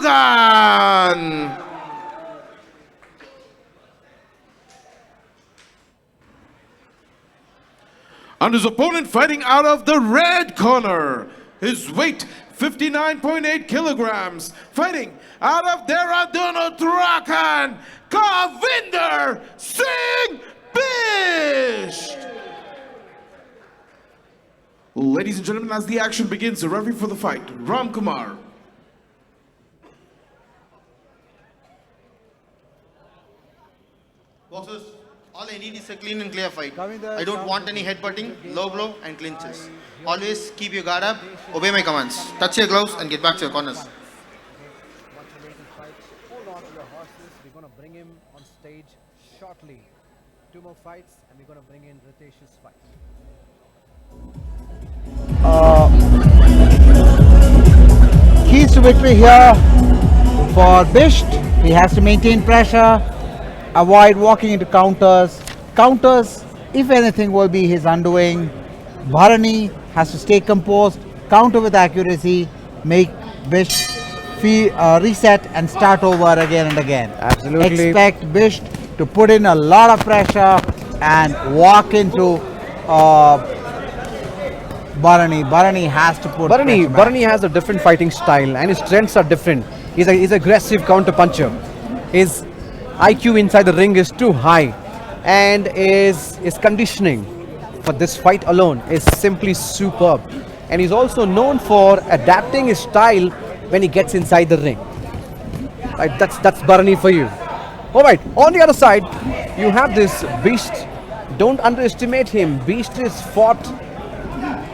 Velmurugan. And his opponent fighting out of the red corner, his weight 59.8 kilograms, fighting out of Dehradun, Uttarakhand, Kavinder Singh Bisht. Ladies and gentlemen, as the action begins, the referee for the fight, Ram Kumar. Boxers, all I need is a clean and clear fight. I don't want any headbutting, low blow and clinches. Always keep your guard up, obey my commands. Touch your gloves and get back to your corners. Hold on to your horses. We're going to bring him on stage shortly. 2 more fights and we're going to bring in Ritesh's fight. Keys to victory here for Bisht. He has to maintain pressure, avoid walking into counters. Counters, if anything, will be his undoing. Bharany has to stay composed, counter with accuracy, make Bisht reset and start over again and again. Absolutely. Expect Bisht to put in a lot of pressure and walk into Bharany. Bharany has to put pressure back. Bharany has a different fighting style and his strengths are different. He's aggressive counter puncher. His IQ inside the ring is too high, and his conditioning for this fight alone is simply superb. And he's also known for adapting his style when he gets inside the ring. Right, that's Bharany for you. All right, on the other side, you have this Bisht. Don't underestimate him. Bisht has fought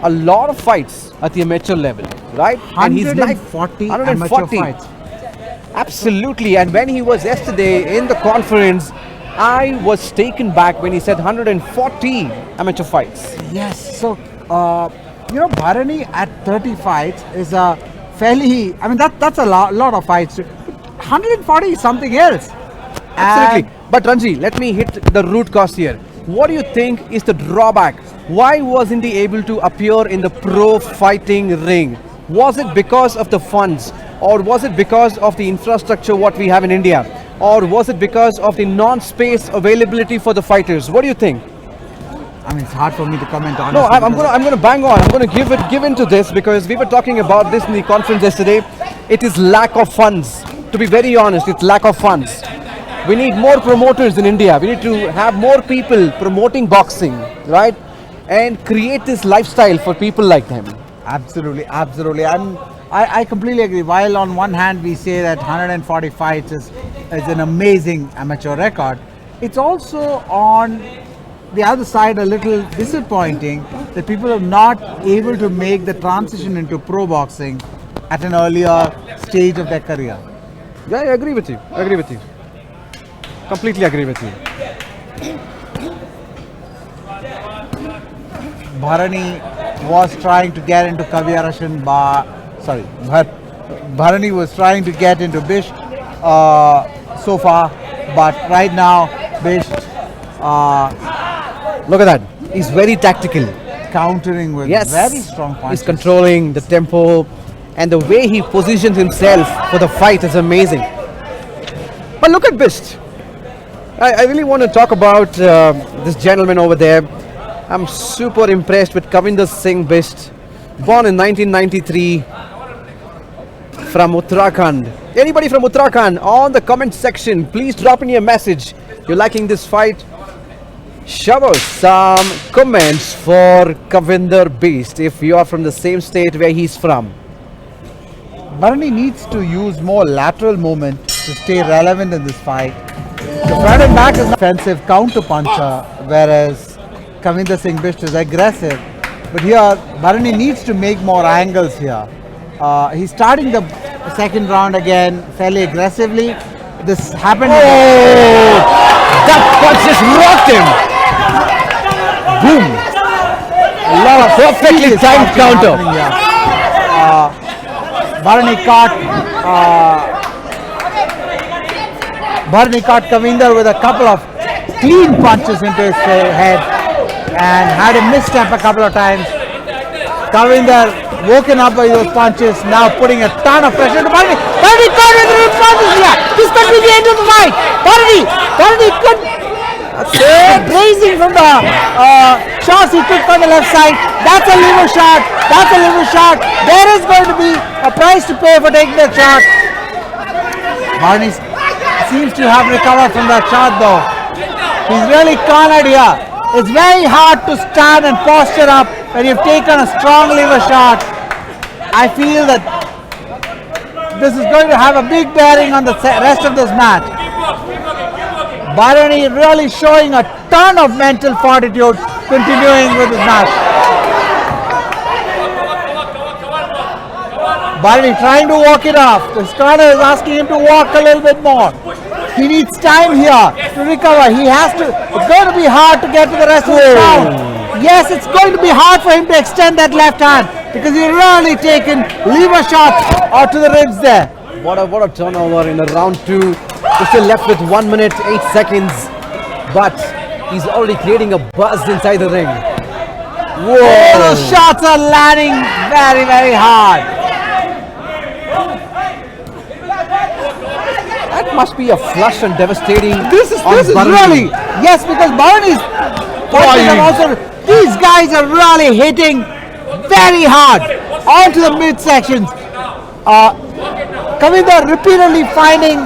a lot of fights at the amateur level, right? 140 amateur fights. Absolutely. And when he was yesterday in the conference, I was taken back when he said 140 amateur fights. Yes. So, Bharany at 30 fights is a fairly, that's a lot of fights. 140 is something else. Absolutely. But Ranji, let me hit the root cause here. What do you think is the drawback? Why wasn't he able to appear in the pro fighting ring? Was it because of the funds? Or was it because of the infrastructure what we have in India? Or was it because of the non-space availability for the fighters? What do you think? It's hard for me to comment on. No, I'm going to bang on. I'm going to give into this because we were talking about this in the conference yesterday. It is lack of funds. To be very honest, it's lack of funds. We need more promoters in India. We need to have more people promoting boxing, right? And create this lifestyle for people like them. Absolutely. I completely agree. While on one hand we say that 140 fights is an amazing amateur record, it's also on the other side a little disappointing that people are not able to make the transition into pro boxing at an earlier stage of their career. Yeah, I agree with you. Completely agree with you. Bharany was trying to get into Bharany was trying to get into Bisht so far, but right now Bisht, look at that. He's very tactical. Countering with very strong punches. He's controlling the tempo, and the way he positions himself for the fight is amazing. But look at Bisht. I really want to talk about this gentleman over there. I'm super impressed with Kavinder Singh Bisht, born in 1993 from Uttarakhand. Anybody from Uttarakhand on the comment section, please drop in your message. You're liking this fight? Shower some comments for Kavinder Bisht if you are from the same state where he's from. Bharany needs to use more lateral movement to stay relevant in this fight. The front and back is an offensive counter puncher, whereas Kavinder Singh Bisht is aggressive. But here, Bharany needs to make more angles here. He's starting the second round again fairly aggressively. This happened. Oh! That punch just rocked him! Boom! A lot of perfectly timed counter. Bharany caught Kavinder with a couple of clean punches into his head and had him misstep a couple of times. Kavinder woken up by those punches, now putting a ton of pressure to Bharany. Bharany caught with the punches here. This could be the end of the fight. Bharany could. Grazing from the shots he took from the left side. That's a liver shot. There is going to be a price to pay for taking that shot. Bharany seems to have recovered from that shot though. He's really cornered here. It's very hard to stand and posture up when you've taken a strong liver shot. I feel that this is going to have a big bearing on the rest of this match. Bharany really showing a ton of mental fortitude continuing with his match. Bharany trying to walk it off. His corner is asking him to walk a little bit more. He needs time here to recover. It's going to be hard to get to the rest of the round. Yes, it's going to be hard for him to extend that left hand because he's really taken liver shots out to the ribs there. What a turnover in round 2. He's still left with 1 minute 8 seconds, but he's already creating a buzz inside the ring. Whoa! Those shots are landing very, very hard. That must be a flush and devastating. This is really, yes, because Bharany's punches are also. These guys are really hitting very hard onto the midsections. Kavinder repeatedly finding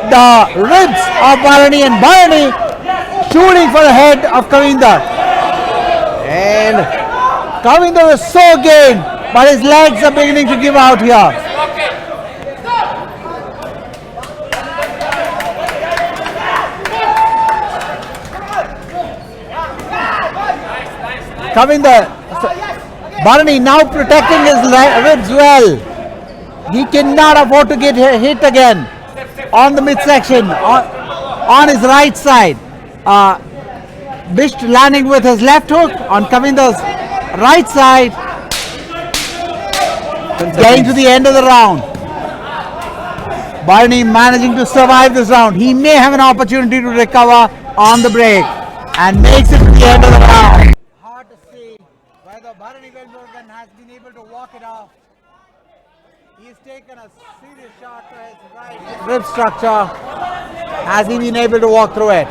the ribs of Bharany and Bharany shooting for the head of Kavinder. And Kavinder is so game, but his legs are beginning to give out here. Kavinder, Bharany now protecting his ribs well. He cannot afford to get hit again on the midsection, on his right side. Bisht landing with his left hook on Kavinder's right side. Getting to the end of the round. Bharany managing to survive this round. He may have an opportunity to recover on the break and makes it to the end of the round. Hard to see whether Bharany Velmurugan has been able to walk it off. He's taken a serious shot to his right rib structure. Has he been able to walk through it?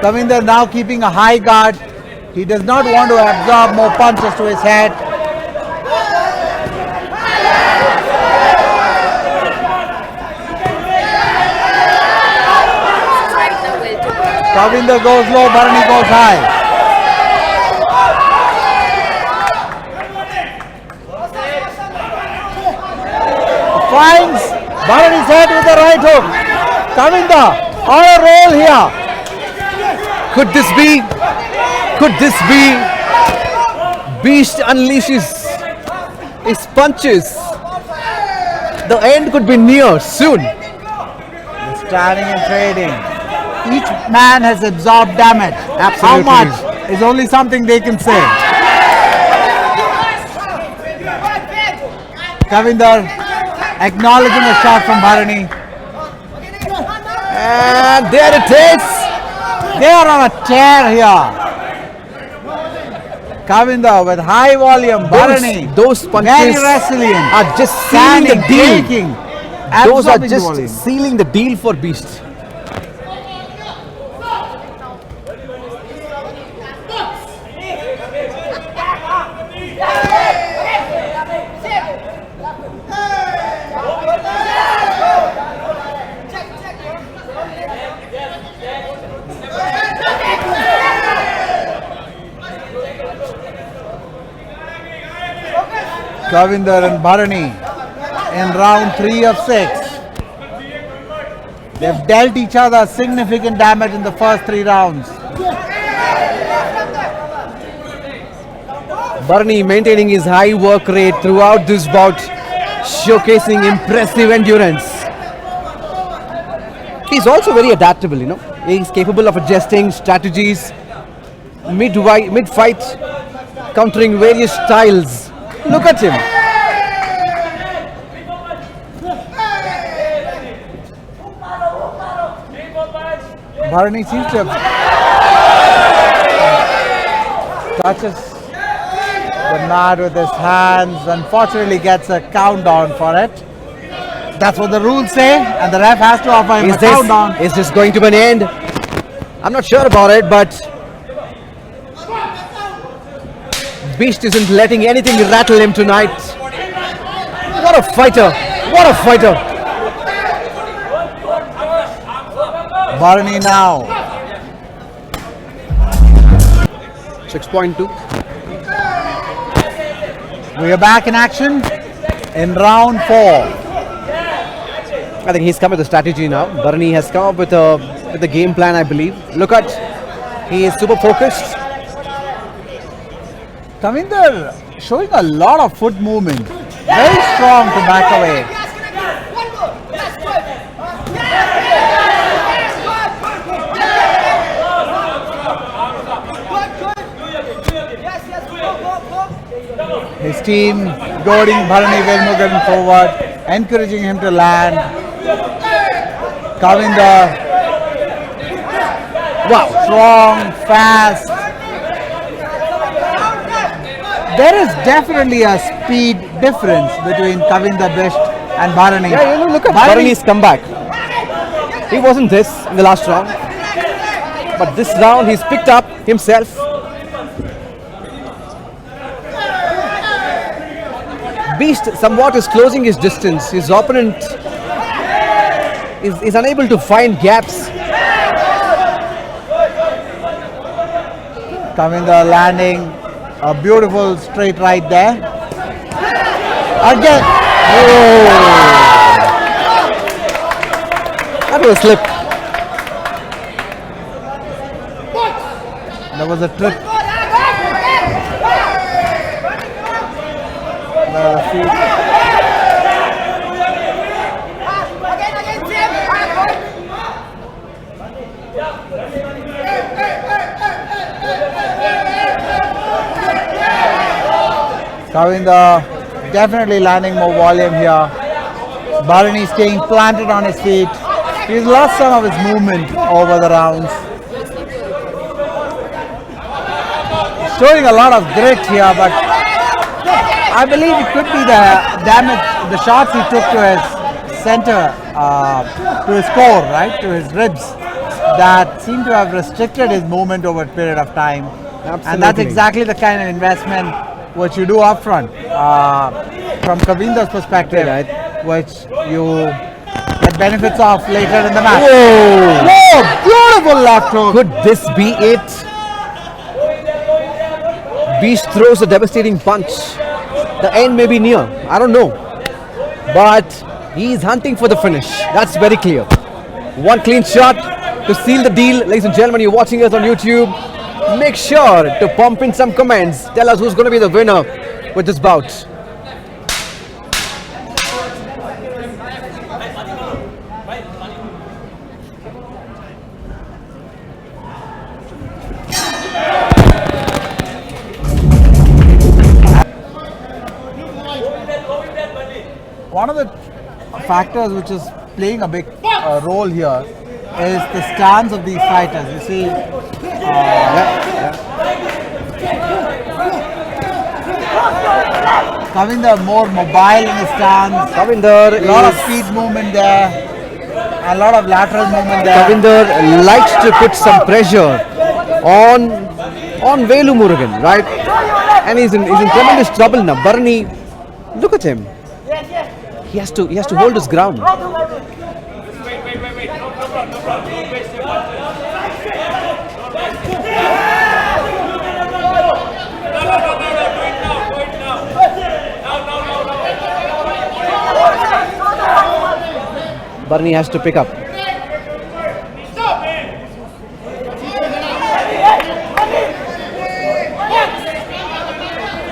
Kavinder now keeping a high guard. He does not want to absorb more punches to his head. Kavinder goes low, Bharany goes high. Finds Bharany's head with the right hook. Kavinder on a roll here. could this be Bisht unleashes his punches? The end could be near soon. Standing and trading. Each man has absorbed damage. Absolutely. How much is only something they can say. Kavinder acknowledging a shot from Bharany. And there it is. They are on a tear here. Kavinder with high volume. Bharany. Those punches very resilient. are just sealing the deal. Taking, Those are absorbing just volume. sealing the deal for Bisht. Kavinder and Bharany in round 3 of 6. They've dealt each other significant damage in the first 3 rounds. Bharany maintaining his high work rate throughout this bout, showcasing impressive endurance. He's also very adaptable, you know. He's capable of adjusting strategies mid-fight, countering various styles. Look at him. Bharany seems to have touches the mat with his hands. Unfortunately, gets a countdown for it. That's what the rules say, and the ref has to offer him a countdown. Is this going to be an end? I'm not sure about it, but Bisht isn't letting anything rattle him tonight. What a fighter! What a fighter! Bharany now. 6.2. We are back in action in round 4. I think he's come with a strategy now. Bharany has come up with a game plan, I believe. Look at, he is super focused. Kavinder showing a lot of foot movement. Very strong to back away. His team goading Bharany Velmurugan forward, encouraging him to land. Kavinder, wow, strong, fast. There is definitely a speed difference between Kavinder Bisht and Bharany. Yeah, look at Bharany's comeback. He wasn't this in the last round, but this round he's picked up himself. Bisht somewhat is closing his distance. His opponent is unable to find gaps. Kavinder landing a beautiful straight right there. Again. Oh. That was a slip. There was a trip. Kavinder definitely landing more volume here. Bharany staying planted on his feet. He's lost some of his movement over the rounds. Showing a lot of grit here, but I believe it could be the damage, the shots he took to his center, to his core, right, to his ribs, that seem to have restricted his movement over a period of time. Absolutely. And that's exactly the kind of investment which you do upfront, from Kavinder's perspective, Right. which you get benefits of later in the match. Whoa! Whoa! Beautiful left hook. Could this be it? Bisht throws a devastating punch. The end may be near. I don't know. But he is hunting for the finish. That's very clear. One clean shot to seal the deal. Ladies and gentlemen, you're watching us on YouTube. Make sure to pump in some comments. Tell us who's going to be the winner with this bout. One of the factors which is playing a big role here is the stance of these fighters. You see, Kavinder more mobile in his stance. Kavinder, A lot of speed movement there, a lot of lateral movement there. Kavinder likes to put some pressure on Velmurugan, right? And he's in tremendous trouble now. Bharany, look at him. He has to hold his ground. Bharany has to pick up.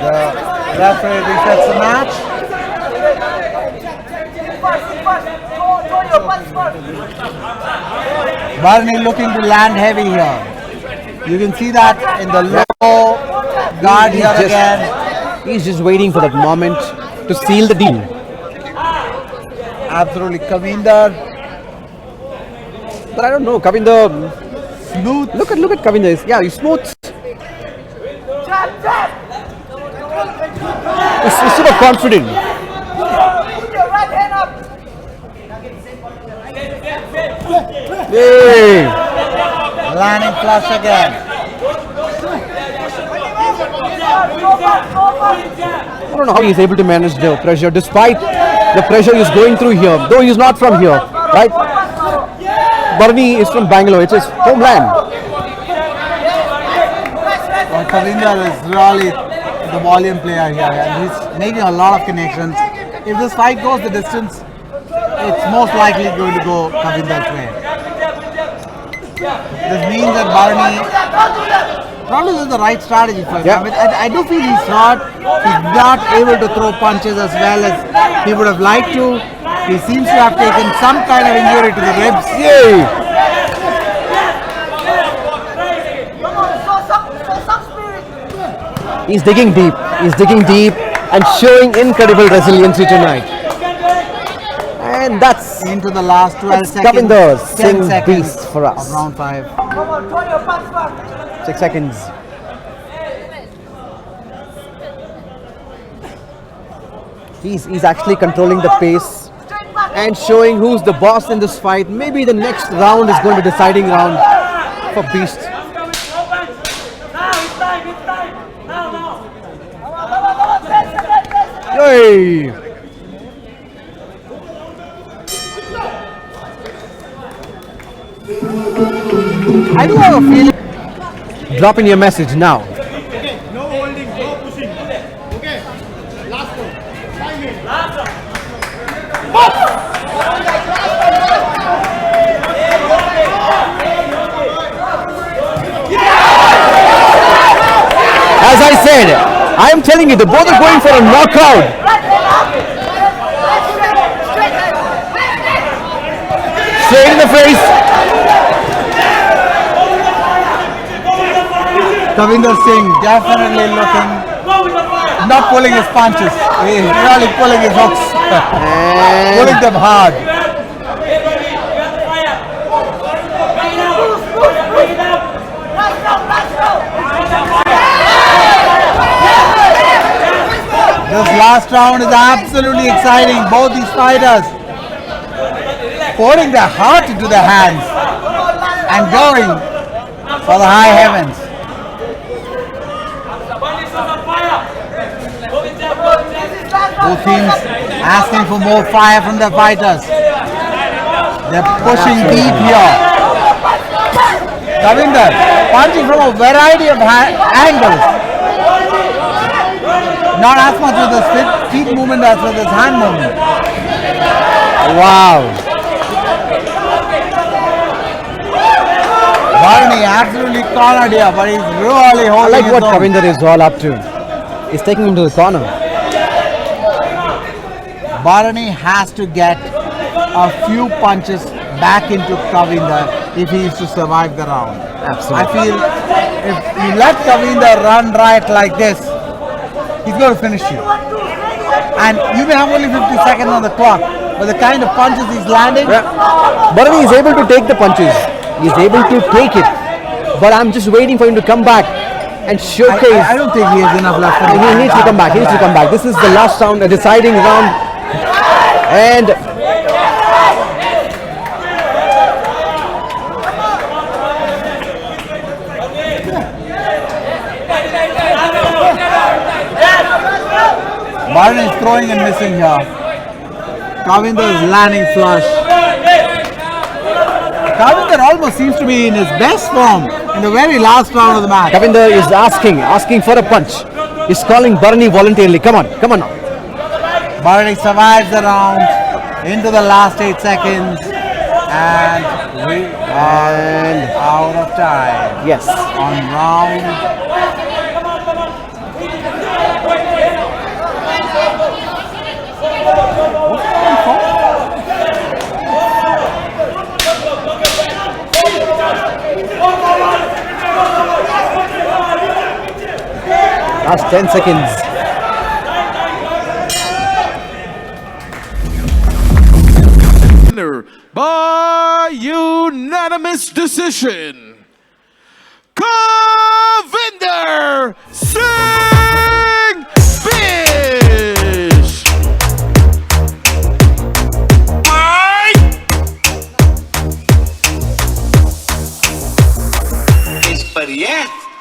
The referee resets the match. Bharany looking to land heavy here. You can see that in the low guard here again. He's just waiting for that moment to seal the deal. Absolutely, Kavinder. But I don't know, Kavinder Smooth. Look at Kavinder. Yeah, he's smooth. He's super confident. Hey. Landing flush again. I don't know how he's able to manage the pressure despite the pressure he's going through here. Though he's not from here, right? Bharany is from Bangalore. It's his homeland. Well, Kavinder is really the volume player here, and he's making a lot of connections. If this fight goes the distance, it's most likely going to go Kavinder's way. This means that Bharany probably is the right strategy for him. Yeah. I mean, I do feel he's not able to throw punches as well as he would have liked to. He seems to have taken some kind of injury to the ribs. Yay! He's digging deep. He's digging deep and showing incredible resiliency tonight. And that's Into the last 12 seconds. Kavinder 10 Singh seconds Bisht for us. of round 5. 6 seconds. He's actually controlling the pace and showing who's the boss in this fight. Maybe the next round is going to be the deciding round for Bisht. Yay! I do have a feeling. Drop in your message now. No holding, no pushing. Okay, last one. 5 minutes. As I said, I am telling you, the both are going for a knockout. Straight in the face. Kavinder Singh definitely looking, not pulling his punches. He's really pulling his hooks, pulling them hard. This last round is absolutely exciting. Both these fighters pouring their heart into their hands and going for the high heavens. Both teams asking for more fire from their fighters. They're pushing deep here. Kavinder punching from a variety of angles. Not as much with his feet movement as with his hand movement. Wow. Bharany absolutely cornered here, but he's really I holding like his what own. Kavinder is all up to. He's taking him to the corner. Bharany has to get a few punches back into Kavinder if he is to survive the round. Absolutely. I feel if you let Kavinder run right like this, he's going to finish you. And you may have only 50 seconds on the clock, but the kind of punches he's landing, Bharany is able to take the punches. He's able to take it. But I'm just waiting for him to come back and showcase. I don't think he has enough left. He needs to come back. He needs to come back. This is the last round, a deciding round. And Bharany is throwing and missing here. Kavinder is landing flush. Kavinder almost seems to be in his best form in the very last round of the match. Kavinder is asking for a punch. He's calling Bharany voluntarily. Come on, come on now. Bharany survives the round into the last 8 seconds and we are out of time Yes. on round. Last 10 seconds. Winner by unanimous decision, Yes!